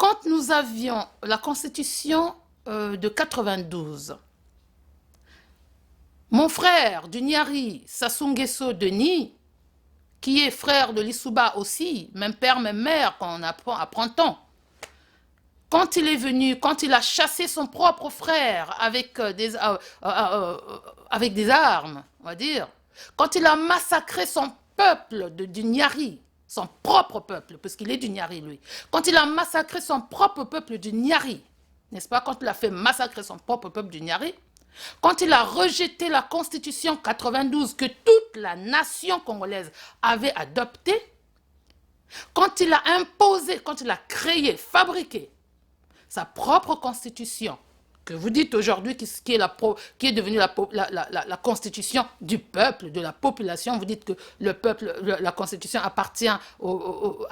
quand nous avions la constitution de 92, mon frère du Nyari, Sassou Nguesso Denis, qui est frère de Lissouba aussi, même père, même mère, quand on apprend tant, quand il est venu, quand il a chassé son propre frère avec des armes, on va dire, quand il a massacré son peuple du Nyari, son propre peuple, parce qu'il est du Nyari, lui, quand il a massacré son propre peuple du Nyari, n'est-ce pas, quand il a fait massacrer son propre peuple du Nyari, quand il a rejeté la constitution 92 que toute la nation congolaise avait adoptée, quand il a imposé, quand il a créé, fabriqué sa propre constitution, que vous dites aujourd'hui qui est devenue la constitution du peuple, de la population, vous dites que le peuple, la constitution appartient à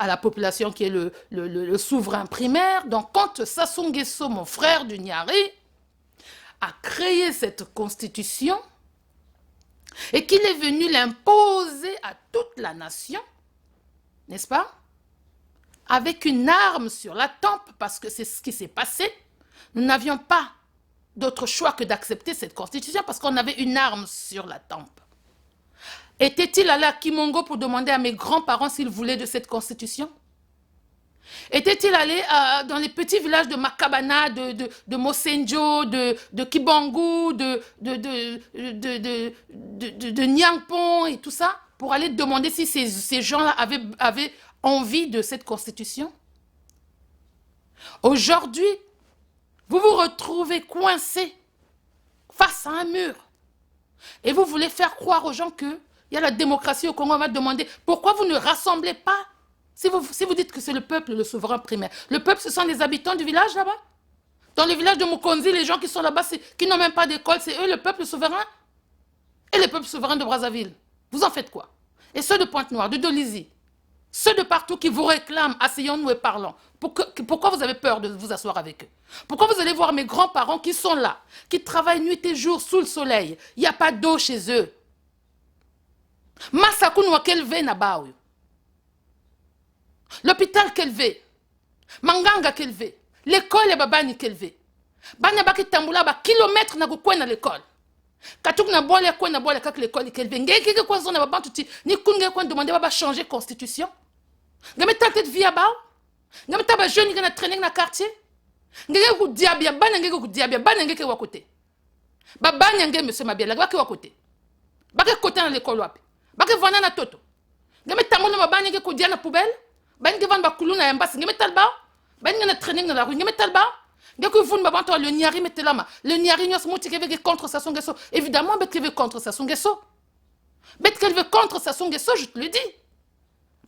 la population qui est le souverain primaire. Donc quand Sassou Nguesso, mon frère du Nyari, a créé cette constitution et qu'il est venu l'imposer à toute la nation, n'est-ce pas? Avec une arme sur la tempe, parce que c'est ce qui s'est passé. Nous n'avions pas d'autre choix que d'accepter cette constitution parce qu'on avait une arme sur la tempe. Était-il allé à Kimongo pour demander à mes grands-parents s'ils voulaient de cette constitution? Était-il allé dans les petits villages de Makabana, de Mosenjo, de Kibangu, de Nyangpon et tout ça, pour aller demander si ces gens-là avaient envie de cette constitution? Aujourd'hui, vous vous retrouvez coincé face à un mur et vous voulez faire croire aux gens qu'il y a la démocratie au Congo. On va demander pourquoi vous ne rassemblez pas si vous dites que c'est le peuple, le souverain primaire. Le peuple, ce sont les habitants du village là-bas. Dans le village de Mukonzi, les gens qui sont là-bas, qui n'ont même pas d'école, c'est eux le peuple souverain. Et le peuple souverain de Brazzaville, vous en faites quoi? Et ceux de Pointe-Noire, de Dolisie, ceux de partout qui vous réclament, asseyons-nous et parlons. Pourquoi vous avez peur de vous asseoir avec eux? Pourquoi vous allez voir mes grands-parents qui sont là, qui travaillent nuit et jour sous le soleil? Il n'y a pas d'eau chez eux. Massakounwa Kelvé Nabaou. L'hôpital Kelvé. Manganga Kelvé. L'école est Babani Kelvé. Bana baki tambula ba kilomètre na kukwena l'école. Katuk na boile kwa na boile kak l'école Kelvé. Ngeke kwa zona babantu ti ni kunge kwa demander ba changer constitution. Ngame tante vie aba. Ngame taba jeune ngana traîner na quartier. Ngeke ku diabia bana ngeke ku diabia bana ngeke wa côté. Ba bana ngeke monsieur Mabiala baki wa côté. Baki côté na l'école wapi. Baki vana na toto. Ngame tamona ba bana ngeke ku dia na poubelle. Bana ngeke vana ba kuluna ya mbasi ngame talba. Bana ngana traîner na la rue ngame talba. Le Nyari mette la main. Le Nyari n'y a pas contre Sassou Nguesso. Évidemment, qu'elle veut contre Sassou Nguesso. Qu'elle veut contre Sassou Nguesso, je te le dis.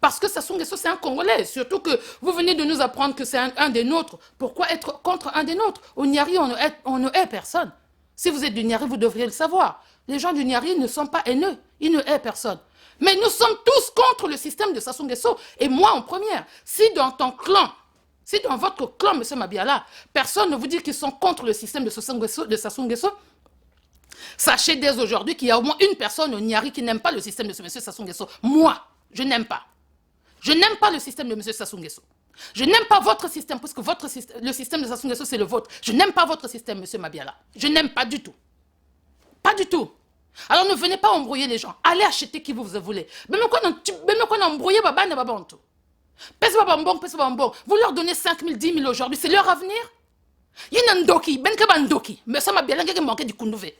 Parce que Sassou Nguesso, c'est un Congolais. Surtout que vous venez de nous apprendre que c'est un des nôtres. Pourquoi être contre un des nôtres? Au Nyari, on ne hait personne. Si vous êtes du Nyari, vous devriez le savoir. Les gens du Nyari ne sont pas haineux. Ils ne haient personne. Mais nous sommes tous contre le système de Sassou Nguesso. Et moi en première. Si dans ton clan, si dans votre clan, M. Mabiala, personne ne vous dit qu'ils sont contre le système de Sassou Nguesso, sachez dès aujourd'hui qu'il y a au moins une personne au Nyari qui n'aime pas le système de M. Sassou Nguesso. Moi, je n'aime pas. Je n'aime pas le système de M. Sassou Nguesso. Je n'aime pas votre système, parce que le système de Sassou Nguesso, c'est le vôtre. Je n'aime pas votre système, M. Mabiala. Je n'aime pas du tout. Pas du tout. Alors ne venez pas embrouiller les gens. Allez acheter qui vous voulez. Même quand on a embrouillé, baba ne baba tout. Vous leur donnez 5 000, 10 000 aujourd'hui, c'est leur avenir. Il y a un ndoki, ben que ndoki, mais ça m'a bien manqué du kundouvé.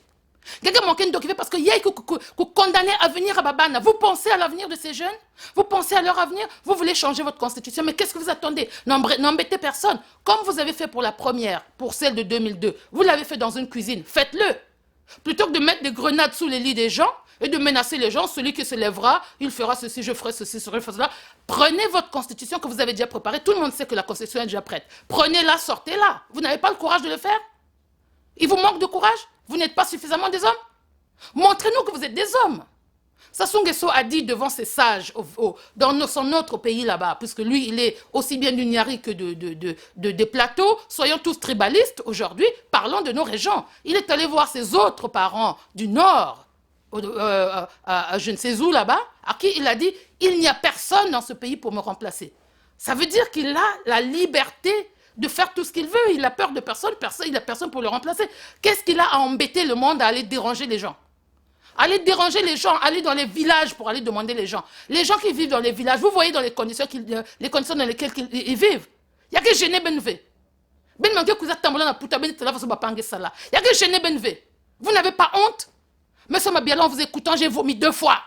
Quelqu'un manqué de ndoki parce que y a condamné à venir à Babana. Vous pensez à l'avenir de ces jeunes? Vous pensez à leur avenir? Vous voulez changer votre constitution, mais qu'est-ce que vous attendez? N'embêtez personne. Comme vous avez fait pour la première, pour celle de 2002, vous l'avez fait dans une cuisine, faites-le. Plutôt que de mettre des grenades sous les lits des gens et de menacer les gens, celui qui se lèvera, il fera ceci, je ferai ceci, je ferai cela. Prenez votre constitution que vous avez déjà préparée. Tout le monde sait que la constitution est déjà prête. Prenez-la, sortez-la. Vous n'avez pas le courage de le faire? Il vous manque de courage? Vous n'êtes pas suffisamment des hommes? Montrez-nous que vous êtes des hommes. Sassou Nguesso a dit devant ses sages dans son autre pays là-bas, puisque lui, il est aussi bien du Nyari que des plateaux, soyons tous tribalistes aujourd'hui, parlons de nos régions. Il est allé voir ses autres parents du Nord, je ne sais où là-bas, à qui il a dit, il n'y a personne dans ce pays pour me remplacer. Ça veut dire qu'il a la liberté de faire tout ce qu'il veut. Il a peur de personne, il n'a personne pour le remplacer. Qu'est-ce qu'il a à embêter le monde à aller déranger les gens? Aller déranger les gens, aller dans les villages pour aller demander les gens. Les gens qui vivent dans les villages, vous voyez dans les conditions dans lesquelles ils vivent. Il y a que gêner Benve. Ben manque que vous êtes tambola na puta ben tela faso bapange sala. Il y a que gêner Benve. Vous n'avez pas honte? Monsieur Mabiala, en vous écoutant, j'ai vomi 2 fois.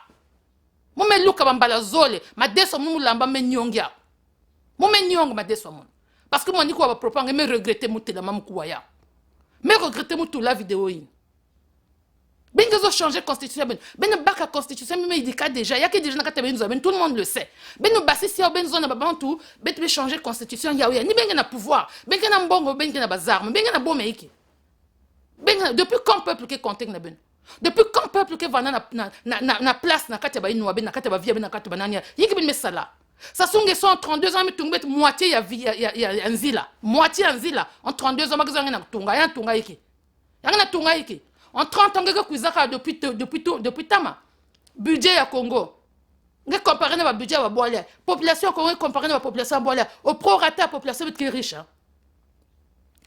Moi, je luka bambala zole, ma deso mou lamba me nyongia. Moi, me nyong ma deso mon. Parce que moi, Nico va proposer, me regretter mouté la maman kouaya. Me regretter moutou la vidéo in. Ben ils ont changé la constitution. Ben ne baka constitution mais il dit déjà. Il y a que des gens qui ont tout le monde le sait. Ben nous bassi si ben zone ba bantu, ben tu changer constitution ya ni ben na pouvoir, ben na mbongo, ben na bazar, ben na bo meiki. Ben depuis quand peuple qui compte na ben. Depuis quand peuple qui va na place na kati ba inwa ben na kati ba via ben na kati ba nania. Yiki ben mesala. Ça sont 32 ans mais tungbet moitié ya nzila. Moitié nzila en 32 ans magazo na tunga ya tunga yiki. Ya na tunga yiki. En 30 ans, depuis Tama. Budget à Congo. Vous comparez le budget à Boalia. Population Congo comparée à la population Boalia. Au prorata, la population est riche.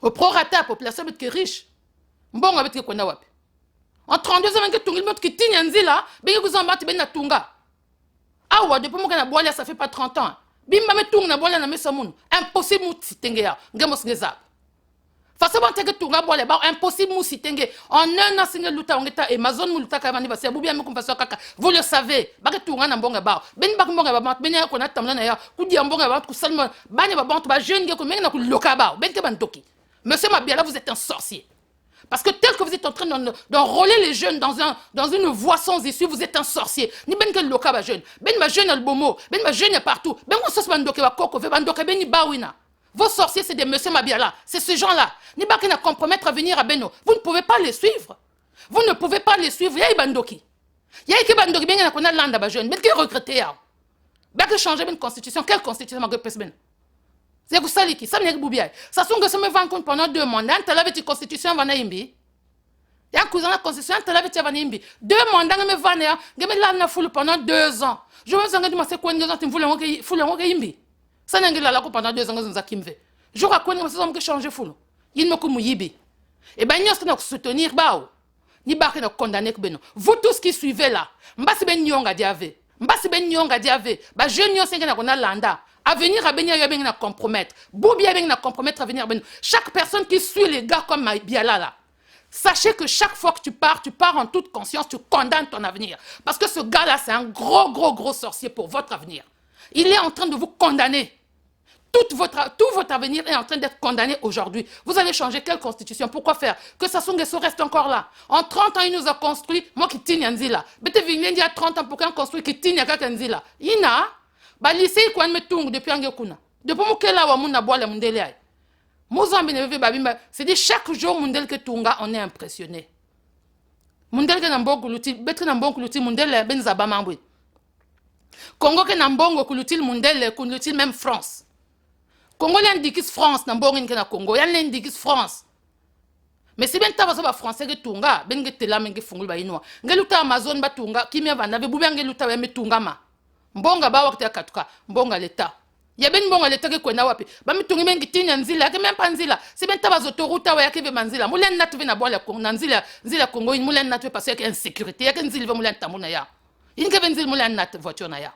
Au prorata, la population est riche. Bon, avec ce qu'on a. En 32 ans, vous avez qui tigne un zila, vous en battez bien à Tunga. Ah ouais, depuis que Boalia, ça fait pas 30 ans. Bimba me Tunga, Boalia, na Mesamoun. Impossible, Tengea. Gamos Gezap. Forcément, tu as impossible moussi tenge. En un an, single luta ongeta et mazone muluta kavani basi abubia me kumfaso kaka. Vous le savez. Bage tunga na mbonga ba. Ben bak mbonga ba mat benya ko na tamla na ya. Ku di mbonga ba ku salma banya ba bantu ba jeune ko menga na ku loka ba. Ben ke bantoki. Monsieur Mabiala, vous êtes un sorcier. Parce que tel que vous êtes en train d'enrôler les jeunes dans une voie sans issue, vous êtes un sorcier. Ni ben ke loka ba jeune. Ben ma jeune al bomo, ben ma jeune partout. Ben ko sos bandoke ba koko ve bandoke ben ni bawina. Vos sorciers, c'est des monsieur Mabiala. C'est ces gens-là. Ni pas qu'ils compromettre à venir à Beno. Vous ne pouvez pas les suivre. Vous ne pouvez pas les suivre. Il y a Bandoki. Il y a Bandoki. Il y a un land à jeune. Mais qui regretté. Il y a changer une constitution. Quelle constitution m'a ben? C'est vous saliki. Ça n'est pas ça sont que ça me vend compte pendant 2 mandats. Tu as une constitution à Imbi. Il y a un cousin de la constitution. Tu as une Imbi. 2 mandats me vendent. Je me l'ai foule pendant 2 ans. Je me suis dit, c'est quoi une raison? Tu voulais foule Imbi. Ça n'a pas été pendant 2 ans que nous avons fait. Je reconnais que nous avons changé fou. Il me dit yibi. Et bien, nous avons soutenir bao. Ni ba na condamner que beno. Vous tous qui suivez là, mbasi ben nyonga diave. Mbasi ben nyonga diave. Ba jeune nyo senga na kona landa. Avenir à Benya ben na compromettre. Bobia ben na compromettre avenir ben. Chaque personne qui suit les gars comme Biala là. Sachez que chaque fois que tu pars en toute conscience, tu condamnes ton avenir. Parce que ce gars-là, c'est un gros sorcier pour votre avenir. Il est en train de vous condamner. Tout votre avenir est en train d'être condamné aujourd'hui. Vous allez changer quelle constitution? Pourquoi faire? Que Sassou Nguesso reste encore là. En 30 ans, il nous a construit, moi qui tigne Nzila. Bete Vinglendi il y a 30 ans pour qu'on construise qui tigne Nzila. Ina, ba lycée quoi me tung depuis Angekuna. Depuis Mukela wa muna boile mundele ay. Mozambi ne veut babimba. C'est dit chaque jour mundel que tunga, on est impressionné. Mundel que nambongo luti, betre nambongo luti mundele benza bamambwe. Congo que nambongo kulutil mundele kulutil même France. Congo l'indikis France na mbongo na Congo ya l'indikis France. Mais si ben tabaso ba français que tunga ben que tela men que fungul ba inwa. Ngeluta Amazon ba tunga kimia vanda be bubi ngeluta ba metunga ma. Mbonga ba wakati akatuka mbonga leta. Ya ben mbonga leta ke kwenda wapi? Ba mitungi mengi tinya nzila ke même pas nzila. Si ben tabaso toruta wa yake ve manzila. Mulen natwe na bola ko na nzila Congo in mulen natwe parce que insécurité ya ke nzila mulen tamuna ya. In ke benzil mulen nat voiture na ya.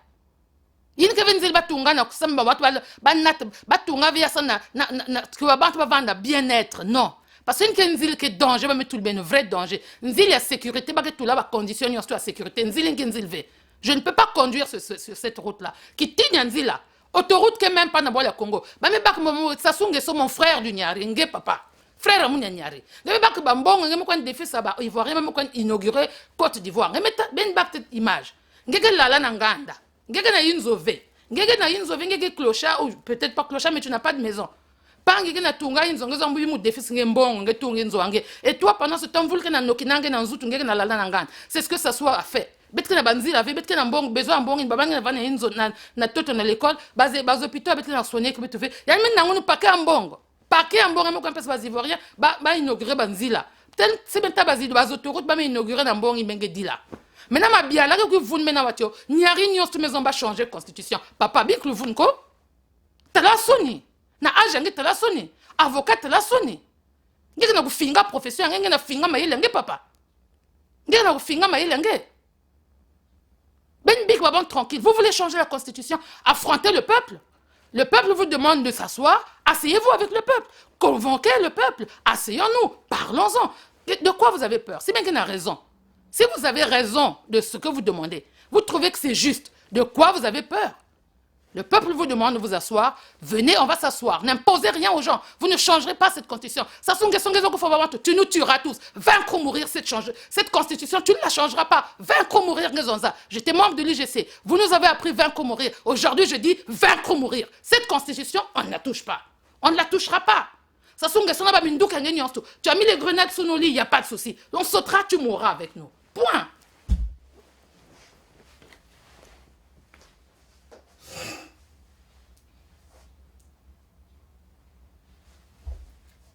Il que venzil batunga na kusamba watu banat batunga via sana na kwa bantu bavanda bien-être non parce que nzil que danger ba mettre le vrai danger nzil ya sécurité ba que tout là ba condition yo sur la sécurité nzil nzil ve je ne peux pas conduire sur cette route là qui tigne nzil là autoroute que même pas na bola Congo ba me bak mo Sassou Nguesso mon frère du Nyari nge papa frère mon Nyari me bak ba mbongo nge mo kon défi ça ba ivoirien me kon inaugurer Côte d'Ivoire nge ben bak cette image nge la na nganda ngeke na inzove ngeke clochard ou peut-être pas clochard mais tu n'as pas de maison pas ngeke na tunga inzonge zambu mu défi nge mbongo nge tunga inzonge et toi pendant ce temps vulke na nokinange na nzutu ngeke na lala na ngana c'est ce que ça soit fait betke na banzila ave betke na mbongo besoin mbongo babanga na vana inzo na toto na l'école base hôpital betke na soigner que betu fait ya men na ngunu paquet mbongo mo ko pesa bas ivoirien ba inaugurer banzila tel c'est ben tabazido bas autoroute ba inaugurer na mbongo ibenge dila. Maintenant, ma bien, là que vous ne m'avez pas changé la constitution. Papa, bien que vous ne t'as la sonné. na age yange tala soni avocat tala soni ngeke na kufinga profession yange na finga mayele yange papa ngeke na kufinga mayele yange Ben Big Babon tranquille vous voulez changer la constitution affronter le peuple vous demande de s'asseoir asseyez-vous avec le peuple convoquez le peuple asseyons-nous parlons-en de quoi vous avez peur si bien qu'il a raison si vous avez raison de ce que vous demandez vous trouvez que c'est juste de quoi vous avez peur le peuple vous demande de vous asseoir. Venez, on va s'asseoir. N'imposez rien aux gens. Vous ne changerez pas cette constitution. Tu nous tueras tous. Vaincre ou mourir, cette constitution, tu ne la changeras pas. Vaincre ou mourir, j'étais membre de l'IGC. Vous nous avez appris vaincre ou mourir. Aujourd'hui, je dis vaincre ou mourir. Cette constitution, on ne la touche pas. On ne la touchera pas. Tu as mis les grenades sous nos lits, il n'y a pas de souci. On sautera, tu mourras avec nous. Point.